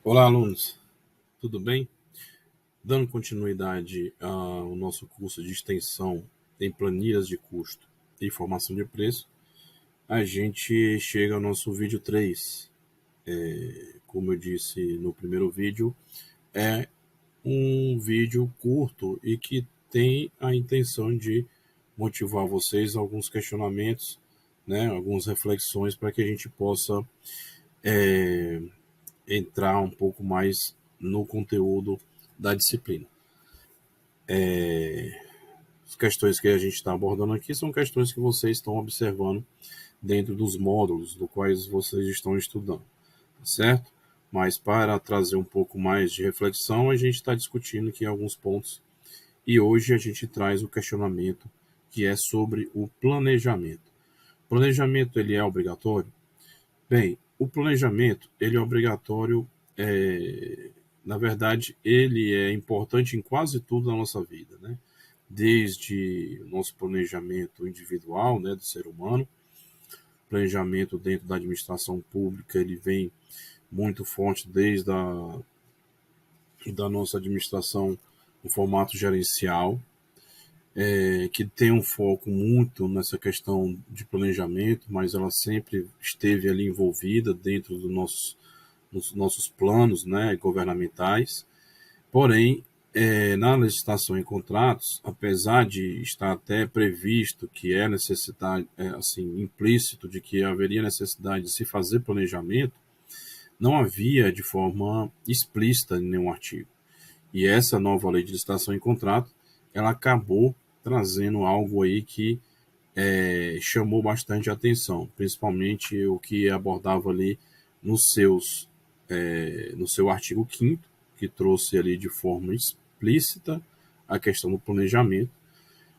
Olá, alunos, tudo bem? Dando continuidade ao nosso curso de extensão em planilhas de custo e informação de preço, a gente chega ao nosso vídeo 3. Como eu disse no primeiro vídeo, é um vídeo curto e que tem a intenção de motivar vocês a alguns questionamentos, né, algumas reflexões para que a gente possa entrar um pouco mais no conteúdo da disciplina. As questões que a gente está abordando aqui são questões que vocês estão observando dentro dos módulos do quais vocês estão estudando, tá certo? Mas para trazer um pouco mais de reflexão, a gente está discutindo aqui alguns pontos e hoje a gente traz o questionamento que é sobre o planejamento. O planejamento ele é obrigatório? Bem, o planejamento ele é obrigatório, na verdade ele é importante em quase tudo na nossa vida, né? Desde o nosso planejamento individual, né, do ser humano, planejamento dentro da administração pública, ele vem muito forte desde da nossa administração no formato gerencial, que tem um foco muito nessa questão de planejamento, mas ela sempre esteve ali envolvida dentro dos nossos planos, né, governamentais. Porém, na legislação em contratos, apesar de estar até previsto que é necessidade, assim, implícito de que haveria necessidade de se fazer planejamento, não havia de forma explícita em nenhum artigo. E essa nova lei de licitação em contrato, ela acabou trazendo algo aí que chamou bastante atenção, principalmente o que abordava ali nos seus, no seu artigo 5º, que trouxe ali de forma explícita a questão do planejamento,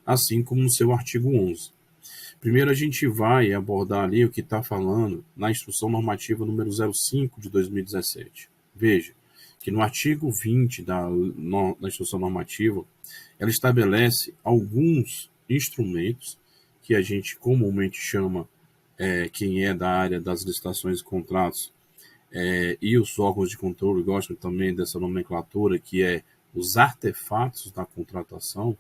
assim como no seu artigo 11. Primeiro a gente vai abordar ali o que está falando na Instrução Normativa número 05 de 2017. Veja que no artigo 20 da Instrução Normativa, ela estabelece alguns instrumentos que a gente comumente chama, quem é da área das licitações e contratos, e os órgãos de controle gostam também dessa nomenclatura, que é os artefatos da contratação,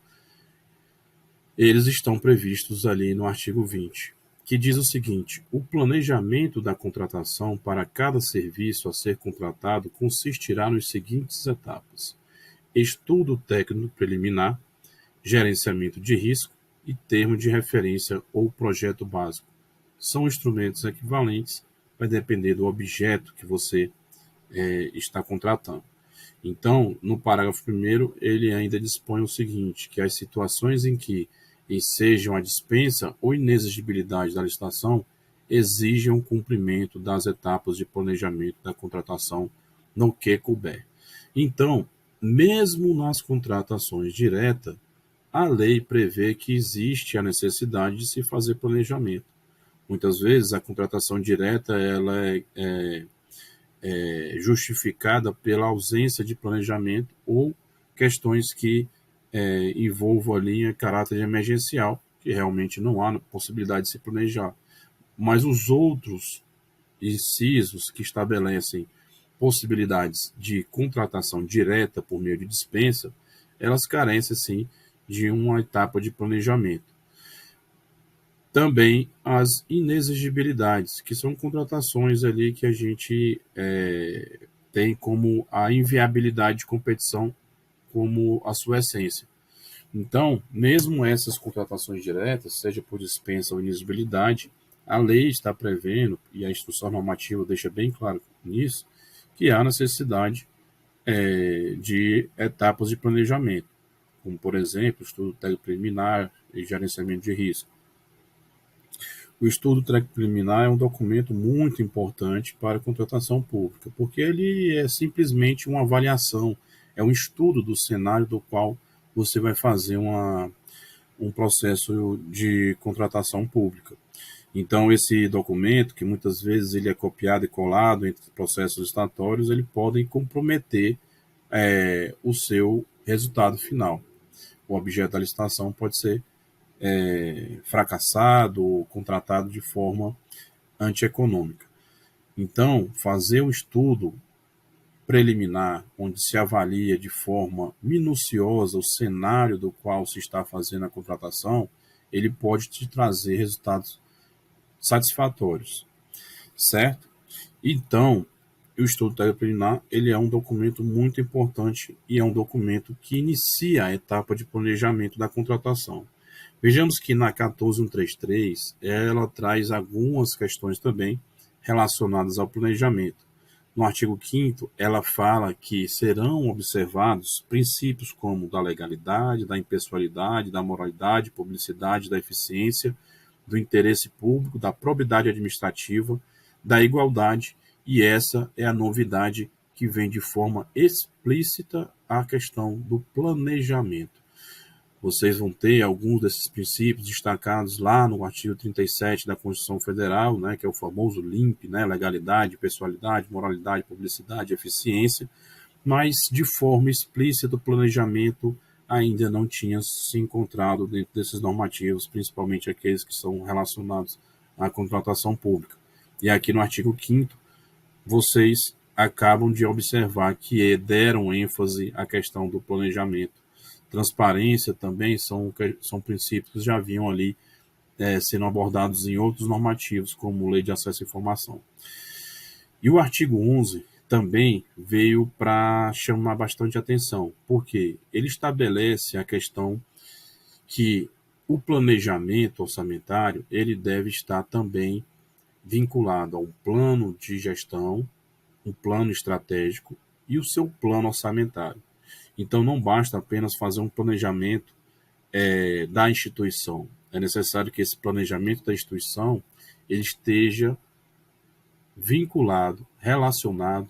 eles estão previstos ali no artigo 20, que diz o seguinte: o planejamento da contratação para cada serviço a ser contratado consistirá nos seguintes etapas: estudo técnico preliminar, gerenciamento de risco e termo de referência ou projeto básico. São instrumentos equivalentes, vai depender do objeto que você está contratando. Então, no parágrafo 1º, ele ainda dispõe o seguinte, que as situações em que ensejam a dispensa ou inexigibilidade da licitação exijam o cumprimento das etapas de planejamento da contratação no que couber. Então, mesmo nas contratações diretas, a lei prevê que existe a necessidade de se fazer planejamento. Muitas vezes a contratação direta ela é justificada pela ausência de planejamento ou questões que envolvam ali em caráter emergencial, que realmente não há possibilidade de se planejar. Mas os outros incisos que estabelecem possibilidades de contratação direta por meio de dispensa, elas carecem, sim, de uma etapa de planejamento. Também as inexigibilidades, que são contratações ali que a gente tem como a inviabilidade de competição como a sua essência. Então, mesmo essas contratações diretas, seja por dispensa ou inexigibilidade, a lei está prevendo, e a instrução normativa deixa bem claro nisso, que há necessidade de etapas de planejamento, como, por exemplo, estudo técnico preliminar e gerenciamento de risco. O estudo técnico preliminar é um documento muito importante para a contratação pública, porque ele é simplesmente uma avaliação, é um estudo do cenário do qual você vai fazer um processo de contratação pública. Então, esse documento, que muitas vezes ele é copiado e colado entre processos licitatórios, ele pode comprometer o seu resultado final. O objeto da licitação pode ser fracassado ou contratado de forma antieconômica. Então, fazer o estudo preliminar, onde se avalia de forma minuciosa o cenário do qual se está fazendo a contratação, ele pode te trazer resultados satisfatórios, certo? Então, o estudo técnico preliminar, ele é um documento muito importante e é um documento que inicia a etapa de planejamento da contratação. Vejamos que na 14133 ela traz algumas questões também relacionadas ao planejamento. No artigo 5º, ela fala que serão observados princípios como da legalidade, da impessoalidade, da moralidade, publicidade, da eficiência, do interesse público, da probidade administrativa, da igualdade, e essa é a novidade que vem de forma explícita à questão do planejamento. Vocês vão ter alguns desses princípios destacados lá no artigo 37 da Constituição Federal, né, que é o famoso LIMP, né, legalidade, pessoalidade, moralidade, publicidade, eficiência, mas de forma explícita o planejamento ainda não tinha se encontrado dentro desses normativos, principalmente aqueles que são relacionados à contratação pública. E aqui no artigo 5º, vocês acabam de observar que deram ênfase à questão do planejamento. Transparência também são princípios que já vinham ali sendo abordados em outros normativos, como Lei de Acesso à Informação. E o artigo 11 também veio para chamar bastante atenção, porque ele estabelece a questão que o planejamento orçamentário ele deve estar também vinculado a um plano de gestão, um plano estratégico e o seu plano orçamentário. Então, não basta apenas fazer um planejamento da instituição. É necessário que esse planejamento da instituição ele esteja vinculado, relacionado,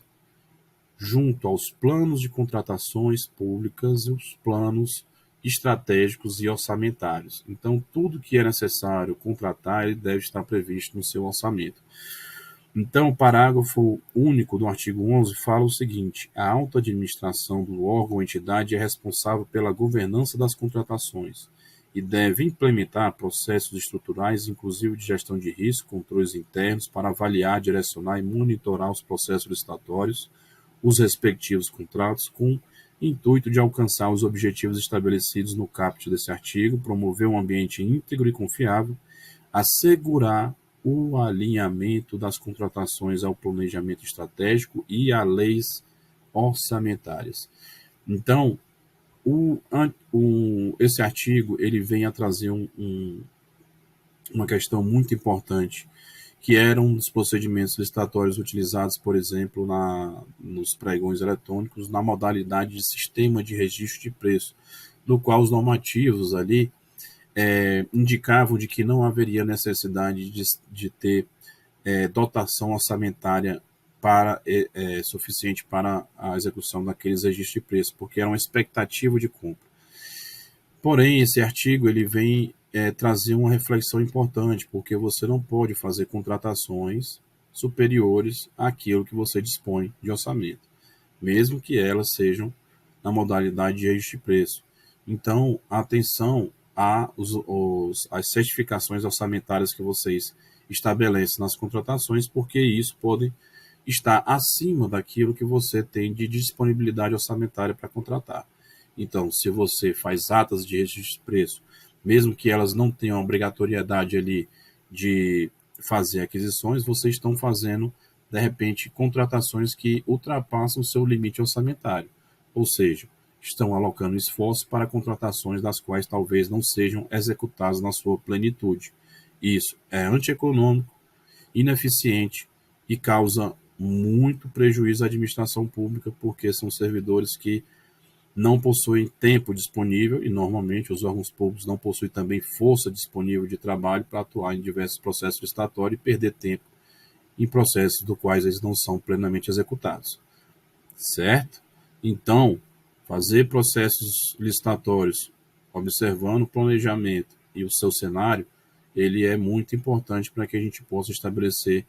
junto aos planos de contratações públicas e os planos estratégicos e orçamentários. Então, tudo que é necessário contratar, ele deve estar previsto no seu orçamento. Então, o parágrafo único do artigo 11 fala o seguinte: a alta administração do órgão ou entidade é responsável pela governança das contratações e deve implementar processos estruturais, inclusive de gestão de risco, controles internos, para avaliar, direcionar e monitorar os processos licitatórios, os respectivos contratos, com intuito de alcançar os objetivos estabelecidos no caput desse artigo, promover um ambiente íntegro e confiável, assegurar o alinhamento das contratações ao planejamento estratégico e a leis orçamentárias. Então, esse artigo ele vem a trazer uma questão muito importante, que era um dos procedimentos licitatórios utilizados, por exemplo, nos pregões eletrônicos, na modalidade de sistema de registro de preço, no qual os normativos ali indicavam de que não haveria necessidade de ter dotação orçamentária suficiente para a execução daqueles registros de preço, porque era uma expectativa de compra. Porém, esse artigo ele vem trazer uma reflexão importante, porque você não pode fazer contratações superiores àquilo que você dispõe de orçamento, mesmo que elas sejam na modalidade de registro de preço. Então, atenção às certificações orçamentárias que vocês estabelecem nas contratações, porque isso pode estar acima daquilo que você tem de disponibilidade orçamentária para contratar. Então, se você faz atas de registro de preço, mesmo que elas não tenham obrigatoriedade ali de fazer aquisições, vocês estão fazendo, de repente, contratações que ultrapassam o seu limite orçamentário. Ou seja, estão alocando esforço para contratações das quais talvez não sejam executadas na sua plenitude. Isso é antieconômico, ineficiente e causa muito prejuízo à administração pública, porque são servidores que não possuem tempo disponível e normalmente os órgãos públicos não possuem também força disponível de trabalho para atuar em diversos processos licitatórios e perder tempo em processos dos quais eles não são plenamente executados. Certo? Então, fazer processos licitatórios observando o planejamento e o seu cenário, ele é muito importante para que a gente possa estabelecer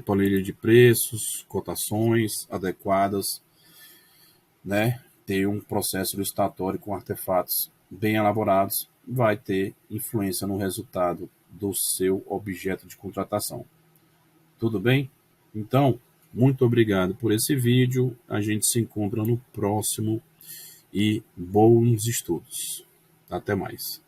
planilha de preços, cotações adequadas, né? Ter um processo licitatório com artefatos bem elaborados vai ter influência no resultado do seu objeto de contratação. Tudo bem? Então, Muito obrigado por esse vídeo. A gente se encontra no próximo e bons estudos. Até mais.